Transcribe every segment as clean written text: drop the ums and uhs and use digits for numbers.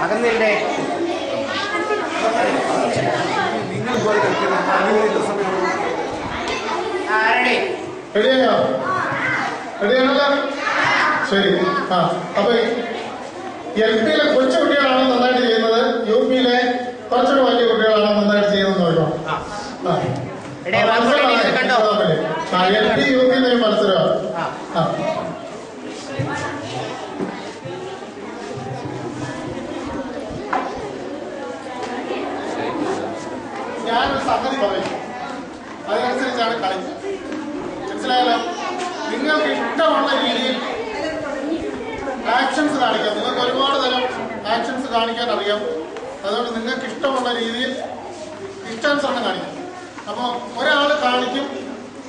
അകന്നില്ലേ നിങ്ങൾ പോലെ റെഡിയായോ? റെഡിയാണല്ലോ? ശരി. അപ്പൊ LP-യിലെ കൊച്ചു കുട്ടികളാണ് നന്നായിട്ട് ചെയ്യുന്നത്, UP-യിലെ കുറച്ചുകൂടെ വലിയ കുട്ടികളാണ് നന്നായിട്ട് ചെയ്യുന്നത് നോക്കാം. LP UP മത്സരമാണ്. ഞാനൊരു സംഗതി പറയും, അതിനനുസരിച്ചാണ് കളി. മനസ്സിലായാലോ? നിങ്ങൾക്ക് ഇഷ്ടമുള്ള രീതിയിൽ ആക്ഷൻസ് കാണിക്കാം. നിങ്ങൾക്ക് ഒരുപാട് തരം ആക്ഷൻസ് കാണിക്കാൻ അറിയാം. അതുകൊണ്ട് നിങ്ങൾക്ക് ഇഷ്ടമുള്ള രീതിയിൽ ഇഷ്ടാനുസരണം കാണിക്കാം. അപ്പോൾ ഒരാൾ കാണിക്കും,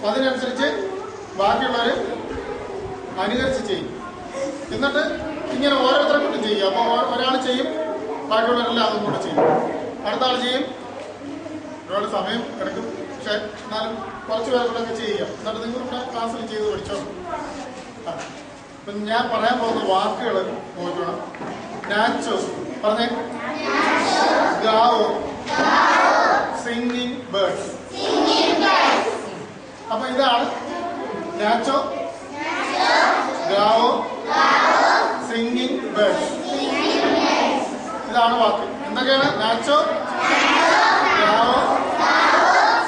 അതിനനുസരിച്ച് ബാക്കിയുള്ളവർ അനുകരിച്ച് ചെയ്യും. എന്നിട്ട് ഇങ്ങനെ ഓരോരുത്തരെ കൊണ്ടും ചെയ്യും. അപ്പോൾ ഒരാൾ ചെയ്യും, ബാക്കിയുള്ളവരെല്ലാം അതും കൂടെ ചെയ്യും. അടുത്ത ആൾ ചെയ്യും. ഒരുപാട് സമയം എടുക്കും, പക്ഷെ എന്നാലും കുറച്ച് പേർക്കൊക്കെ ചെയ്യാം. എന്നിട്ട് നിങ്ങളിവിടെ ക്ലാസ്സിൽ ചെയ്ത് പഠിച്ചോ. അപ്പം ഞാൻ പറയാൻ പോകുന്ന വാക്കുകൾ നോക്കണം. നാച്ചോ പറഞ്ഞേ. ഗാവോ, സിംഗിങ് ബേർഡ്സ്. അപ്പൊ ഇതാണ് നാച്ചോ, ഗാവോ, സിംഗിങ് ബേർഡ്സ്. ഇതാണ് വാക്ക്. എന്തൊക്കെയാണ്? നാച്ചോ, ഗാവോ,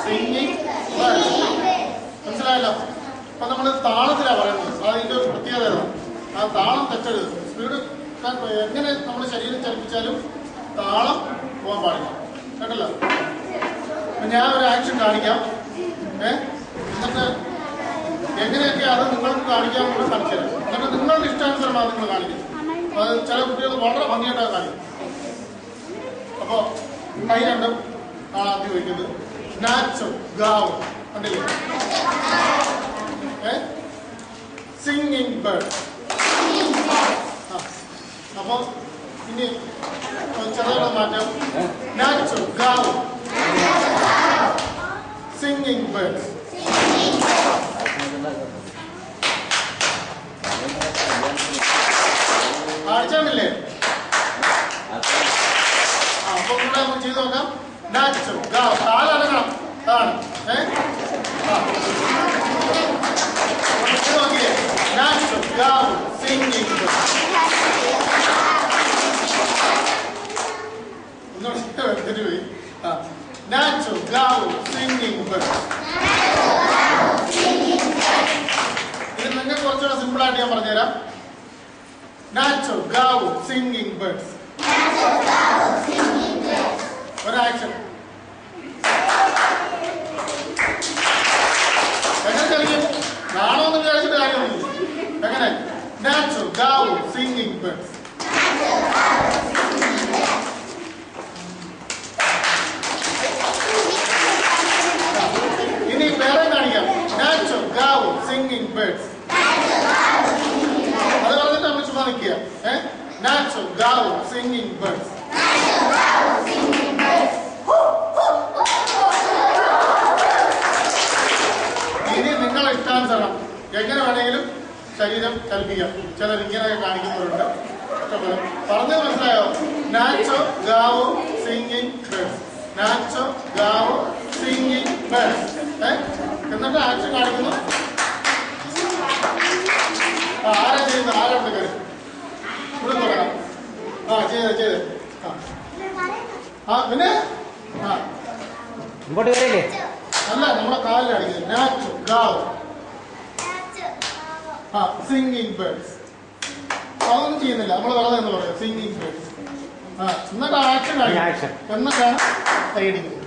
സിംഗിങ് ബേർഡ്സ്. മനസ്സിലായല്ലോ? അപ്പൊ നമ്മൾ താളത്തിലാണ് പറയുന്നത്. അതിന്റെ ഒരു പ്രത്യേകത. ആ താളം തെറ്റരുത്. സ്പീഡ് എങ്ങനെ നമ്മൾ ശരീരം ചലിപ്പിച്ചാലും താളം പോകാൻ പാടില്ല. കേട്ടല്ലോ? അപ്പൊ ഞാൻ ഒരു ആക്ഷൻ കാണിക്കാം. എന്നിട്ട് എങ്ങനെയൊക്കെ അത് നിങ്ങൾക്ക് കാണിക്കാൻ കൂടെ കാണിച്ചു തരാം. എന്നിട്ട് നിങ്ങളുടെ ഇഷ്ടാനുസരണമാണ് നിങ്ങൾ കാണിക്കുന്നത്. അത് ചില കുട്ടികൾ വളരെ ഭംഗിയായിട്ടാണ് കാണിക്കും. അപ്പോ കൈ രണ്ടും ആദ്യം വയ്ക്കുന്നത്. നാച്ചോ, ഗാവോ, കണ്ടില്ലേ? Singing bird. അപ്പൊ ഇനി ചെറുതായിട്ട് മാറ്റാം. നാച്ചോ, ഗാവോ, സിംഗിങ് ബേർഡ്. കാണിച്ചാണില്ലേ? അപ്പൊ കൂടെ നമുക്ക് ചെയ്ത് നോക്കാം. നാച്ചോ, ഗാവോ. കാലനങ്ങണം. ആണ് നോക്കിയേ. നാച്ചോ, ഗാവോ, singing bird. Nacho, Gao, singing bird. ഇത് നിങ്ങൾക്ക് കുറച്ചുകൂടെ സിമ്പിൾ ആയിട്ട് ഞാൻ പറഞ്ഞുതരാം. Nacho, Gao, singing birds. ഒരു ആക്ഷൻ. എങ്ങനെ കളിക്കും? നാളൊന്നും വിചാരിച്ചിട്ട് കാര്യമൊന്നുമില്ല. എങ്ങനെ? Nacho, Gao, singing birds. ഇനി വേറെ കാണിക്കാം. നാച്ചോ, ഗാവോ, സിംഗിങ് ബേർഡ്സ്. അത് പറഞ്ഞിട്ട് നമ്മൾ ചുമ്മാ നിൽക്കുക. നാച്ചോ, ഗാവോ, സിംഗിങ് ബേർഡ്സ്. ഇനി നിങ്ങളെ ഇഷ്ടാനുസരണം എങ്ങനെ വേണമെങ്കിലും ശരീരം ചലിപ്പിക്കാം. ചിലർ ഇങ്ങനെയൊക്കെ കാണിക്കുന്നവരുണ്ട്. പറഞ്ഞത് മനസ്സിലായോ? നാച്ചോ, ഗാവോ, സിംഗിങ് ബേർഡ്സ്. നാച്ചോ, ഗാവോ, സിംഗിങ് ബേർഡ്സ്. എന്നിട്ട് ആക്ഷൻ കാണിക്കുന്നു. ആരാ ചെയ്യുന്നത്? ആരുണ്ട് കാര്യം? ഇവിടെ തുടങ്ങാം. ചെയ്ത് പിന്നെ ഇങ്ങോട്ട് വരില്ലേ? അല്ല, നമ്മളെ കാലിൽ അടിക്കുന്നത്. നാച്ചോ, ഗാവോ, സിംഗിങ് ബേർഡ്സ്. അതൊന്നും ചെയ്യുന്നില്ല. നമ്മൾ വെറുതെ എന്ന് പറയാം സിംഗിങ് ബേർഡ്സ്. എന്നിട്ട് ആക്ഷൻ കാണിക്കും. എന്നിട്ടാണ് കൈയടിക്കുന്നത്.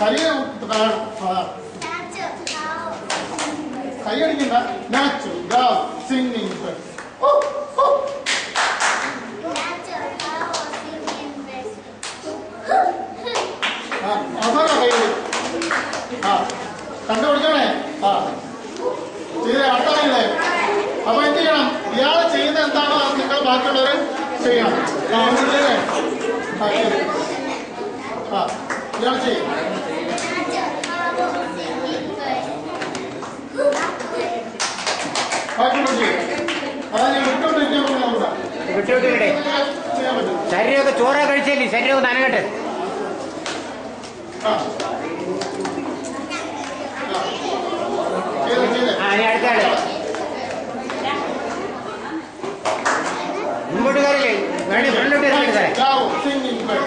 ശരീരം കൈയടിക്കണ്ട. നാച്ചോ, ഗാവോ, സിംഗിങ് ബേർഡ്സ്. അവസാനം കൈയടി. കണ്ടുപിടിക്കണേ. ചെയ്ത അടുത്താണല്ലേ? അപ്പൊ എന്ത് ചെയ്യണം? ഇയാള് ചെയ്യുന്ന എന്താണോ അത് നിങ്ങൾ ബാക്കിയുള്ളവര് ചെയ്യണം. ഇയാൾ ചെയ്യും. ബാക്കിയുള്ളവർ ചെയ്യും. അതാ ഞാൻ വിട്ടോണ്ടിരിക്കാൻ ഒഴിച്ചോട്ടില്ലേ ചെയ്യാൻ പറ്റും. ശരീരമൊക്കെ ചോറ കഴിച്ചില്ലേ ശരീരമൊക്കെ നനകട്ടെ ആ. ചെയ്തേ. ആ ഇനി അടുത്ത ആള് മുമ്പോട്ട് കയറില്ലേ വേണേ ഫ്രണ്ടിലോട്ട് ഇറങ്ങി സാറേ Bravo, singing bird.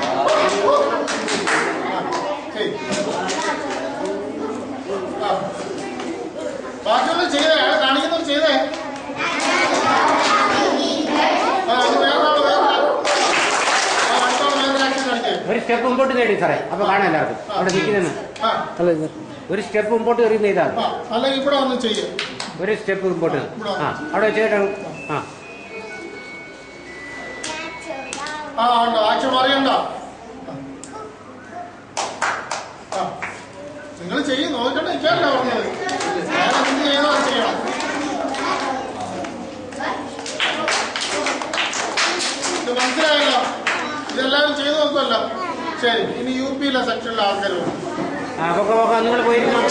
ചെയ്. ആ. ബാക്കിയുള്ള ചെയ്തേ കാണിക്കുന്നവർ ചെയ്തേ ഒരു സ്റ്റെപ്പ് മുമ്പോട്ട് നേടി സാറേ അപ്പൊ കാണാൻ എല്ലാവർക്കും അവിടെ നിൽക്കുന്ന ഒരു സ്റ്റെപ്പ് മുമ്പോട്ട് കയറി ചെയ്താൽ അല്ലെങ്കിൽ ഇവിടെ വന്ന് ചെയ്യും ഒരു സ്റ്റെപ്പ് മുമ്പോട്ട് ആ അവിടെ ചെയ്തിട്ട് ആ ആ ഉണ്ടോ ആക്ഷൻ അറിയണ്ട നിങ്ങൾ ചെയ്യും നോക്കട്ടെ ഇരിക്കാനല്ല പറഞ്ഞത് ഞാൻ എന്ത് ചെയ്യണോ അത് ചെയ്യണം ഇത് മനസ്സിലായല്ലോ ഇതെല്ലാവരും ചെയ്തു നോക്കുമല്ലോ ശരി ഇനി യു പിയിലെ സെക്ഷനിലെ ആൾക്കാർ ആ നിങ്ങൾ പോയിരുന്നു